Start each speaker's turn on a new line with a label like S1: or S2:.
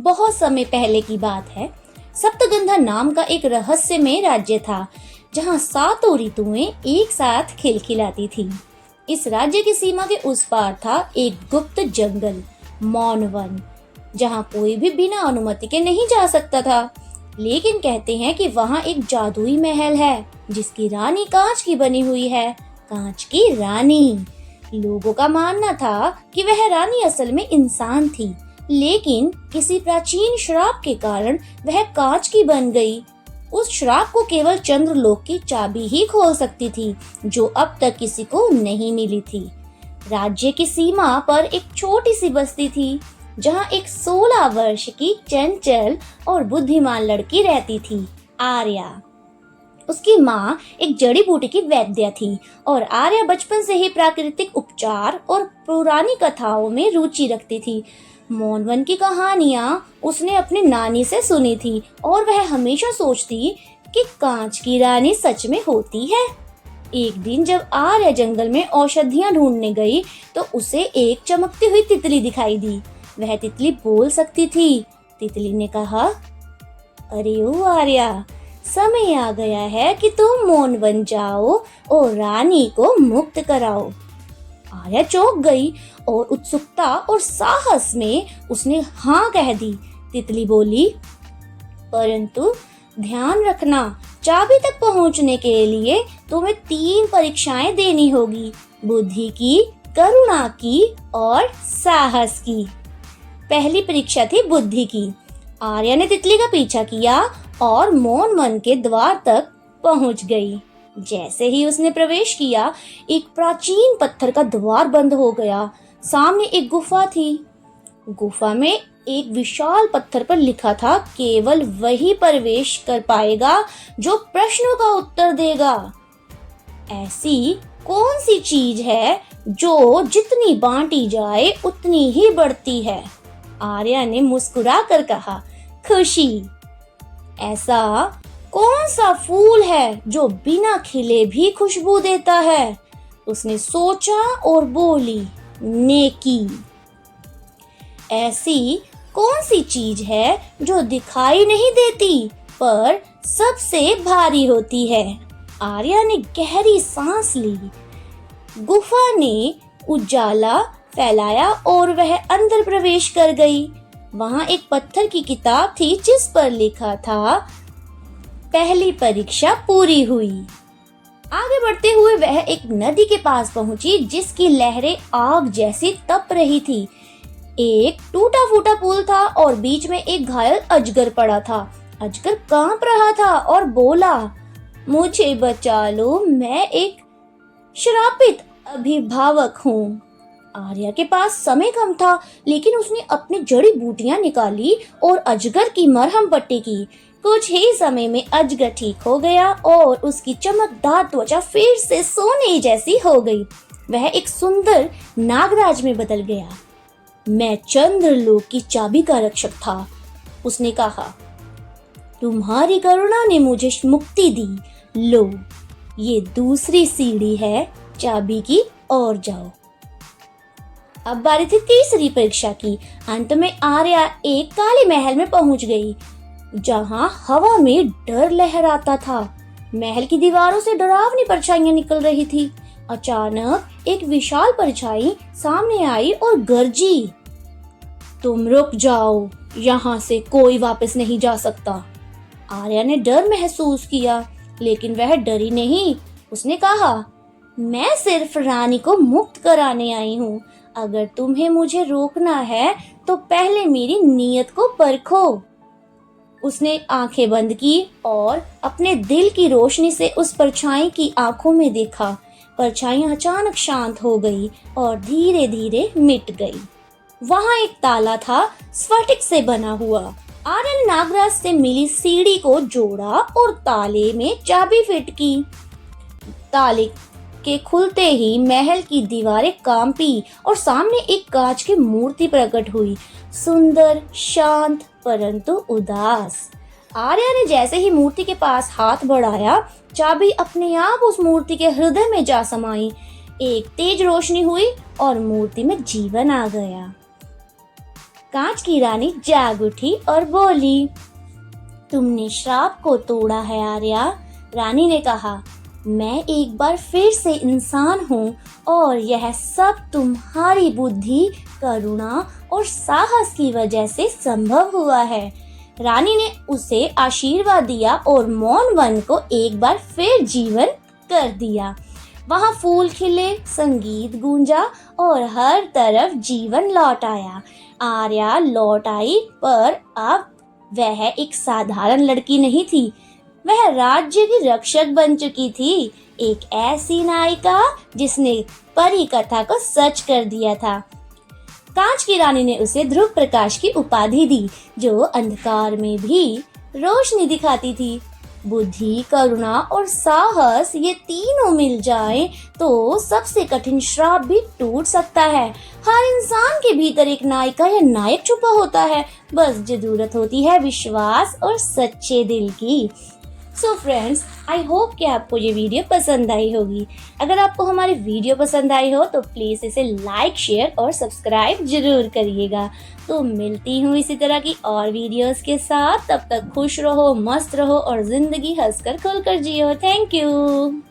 S1: बहुत समय पहले की बात है। सप्तगंधा नाम का एक रहस्यमय राज्य था, जहाँ सातों ऋतुएं एक साथ खिलखिलाती थी। इस राज्य की सीमा के उस पार था एक गुप्त जंगल, मौन वन, जहाँ कोई भी बिना अनुमति के नहीं जा सकता था। लेकिन कहते हैं कि वहाँ एक जादुई महल है, जिसकी रानी कांच की बनी हुई है। कांच की रानी। लोगों का मानना था कि वह रानी असल में इंसान थी, लेकिन किसी प्राचीन श्राप के कारण वह कांच की बन गई। उस श्राप को केवल चंद्रलोक की चाबी ही खोल सकती थी, जो अब तक किसी को नहीं मिली थी। राज्य की सीमा पर एक छोटी सी बस्ती थी, जहाँ एक 16 वर्ष की चंचल और बुद्धिमान लड़की रहती थी, आर्या। उसकी माँ एक जड़ी बूटी की वैद्य थी और आर्या बचपन से ही प्राकृतिक उपचार और पुरानी कथाओं में रुचि रखती थी। मोनवन की कहानियाँ उसने अपनी नानी से सुनी थी और वह हमेशा सोचती कि कांच की रानी सच में होती है। एक दिन जब आर्या जंगल में औषधियाँ ढूंढने गई, तो उसे एक चमकती हुई तितली दिखाई दी। वह तितली बोल सकती थी। तितली ने कहा, अरे ओ आर्या, समय आ गया है कि तुम मौन बन जाओ और रानी को मुक्त कराओ। आर्या चौंक गई और उत्सुकता और साहस में उसने हाँ कह दी। तितली बोली, परंतु ध्यान रखना, चाबी तक पहुंचने के लिए तुम्हें 3 परीक्षाएं देनी होगी, बुद्धि की, करुणा की और साहस की। पहली परीक्षा थी बुद्धि की। आर्या ने तितली का पीछा किया और मौन मन के द्वार तक पहुंच गई। जैसे ही उसने प्रवेश किया, एक प्राचीन पत्थर का द्वार बंद हो गया। सामने एक गुफा थी। गुफा में एक विशाल पत्थर पर लिखा था, केवल वही प्रवेश कर पाएगा जो प्रश्नों का उत्तर देगा। ऐसी कौन सी चीज है जो जितनी बांटी जाए उतनी ही बढ़ती है? आर्या ने मुस्कुरा कर कहा, खुशी। ऐसा कौन सा फूल है जो बिना खिले भी खुशबू देता है? उसने सोचा और बोली, नेकी। ऐसी कौन सी चीज है जो दिखाई नहीं देती पर सबसे भारी होती है? आर्या ने गहरी सांस ली। गुफा ने उजाला फैलाया और वह अंदर प्रवेश कर गई। वहां एक पत्थर की किताब थी, जिस पर लिखा था, पहली परीक्षा पूरी हुई। आगे बढ़ते हुए वह एक नदी के पास पहुंची, जिसकी लहरें आग जैसी तप रही थी। एक टूटा फूटा पुल था और बीच में एक घायल अजगर पड़ा था। अजगर कांप रहा था और बोला, मुझे बचा लो, मैं एक श्रापित अभिभावक हूँ। आर्या के पास समय कम था, लेकिन उसने अपनी जड़ी बूटियां निकाली और अजगर की मरहम पट्टी की। कुछ ही समय में अजगर ठीक हो गया और उसकी चमकदार त्वचा फिर से सोने जैसी हो गई। वह एक सुंदर नागराज में बदल गया। मैं चंद्रलोक की चाबी का रक्षक था, उसने कहा। तुम्हारी करुणा ने मुझे मुक्ति दी। लो, ये दूसरी सीढ़ी है चाबी की, और जाओ। अब बारी थी तीसरी परीक्षा की। अंत में आर्या एक काले महल में पहुंच गई, जहां हवा में डर लहराता था। महल की दीवारों से डरावनी परछाइयां निकल रही थी। अचानक एक विशाल परछाई सामने आई और गरजी, तुम रुक जाओ, यहाँ से कोई वापस नहीं जा सकता। आर्या ने डर महसूस किया, लेकिन वह डरी नहीं। उसने कहा, मैं सिर्फ रानी को मुक्त कराने आई हूँ। अगर तुम्हें मुझे रोकना है तो पहले मेरी नीयत को परखो। उसने आंखें बंद की और अपने दिल की रोशनी से उस परछाई की आंखों में देखा। परछाई अचानक शांत हो गई और धीरे धीरे मिट गई। वहां एक ताला था, स्फटिक से बना हुआ। आर्या ने नागराज से मिली सीढ़ी को जोड़ा और ताले में चाबी फिट की। ताले के खुलते ही महल की दीवारें कांपी और सामने एक कांच की मूर्ति प्रकट हुई, सुंदर, शांत, परंतु उदास। आर्या ने जैसे ही मूर्ति के पास हाथ बढ़ाया, चाबी अपने आप उस मूर्ति के हृदय में जा समाई। एक तेज रोशनी हुई और मूर्ति में जीवन आ गया। कांच की रानी जाग उठी और बोली, तुमने श्राप को तोड़ा है आर्या। रानी ने कहा, मैं एक बार फिर से इंसान हूँ और यह सब तुम्हारी बुद्धि, करुणा और साहस की वजह से संभव हुआ है। रानी ने उसे आशीर्वाद दिया और मौन वन को एक बार फिर जीवन कर दिया। वहाँ फूल खिले, संगीत गूंजा और हर तरफ जीवन लौट आया। आर्या लौट आई, पर अब वह एक साधारण लड़की नहीं थी, वह राज्य की रक्षक बन चुकी थी, एक ऐसी नायिका जिसने परी कथा को सच कर दिया था। कांच की रानी ने उसे ध्रुव प्रकाश की उपाधि दी, जो अंधकार में भी रोशनी दिखाती थी। बुद्धि, करुणा और साहस, ये तीनों मिल जाएं तो सबसे कठिन श्राप भी टूट सकता है। हर इंसान के भीतर एक नायिका या नायक छुपा होता है, बस जरूरत होती है विश्वास और सच्चे दिल की। सो फ्रेंड्स, आई होप कि आपको ये वीडियो पसंद आई होगी। अगर आपको हमारी वीडियो पसंद आई हो तो प्लीज़ इसे लाइक, शेयर और सब्सक्राइब जरूर करिएगा। तो मिलती हूँ इसी तरह की और वीडियोस के साथ। तब तक खुश रहो, मस्त रहो और ज़िंदगी हंसकर खुलकर जियो। Thank you.